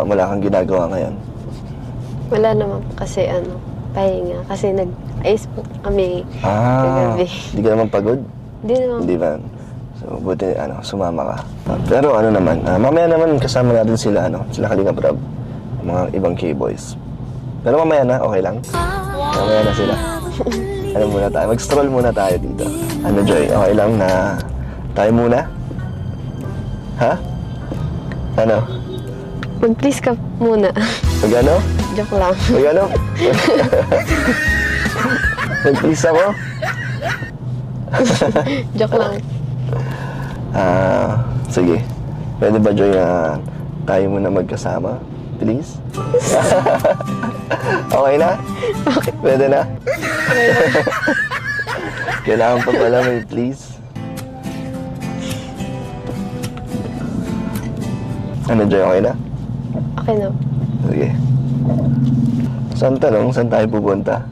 Wala kang ginagawa ngayon? Wala naman po kasi pahinga. Kasi nag-ice po kami kagabi. Hindi ka naman pagod? Hindi naman. Hindi ba? So, buti, sumama ka. Pero naman, mamaya naman kasama natin sila, sila Kalinga Prab, mga ibang K-boys. Pero mamaya na, okay lang? Mamaya na sila. Muna tayo? Mag-stroll muna tayo dito. Joy, okay lang na tayo muna? Ha? Mag-please ka muna. Pag ano? Joke lang. Pag ano? Nag-please ako? Joke lang. Sige. Pwede ba, Joy, na tayo muna magkasama? Please? Okay na? Okay. Pwede na? Okay lang. Kailangan pa pala may please. Joy, okay na? Okay na. Sige. Saan tayo pupunta?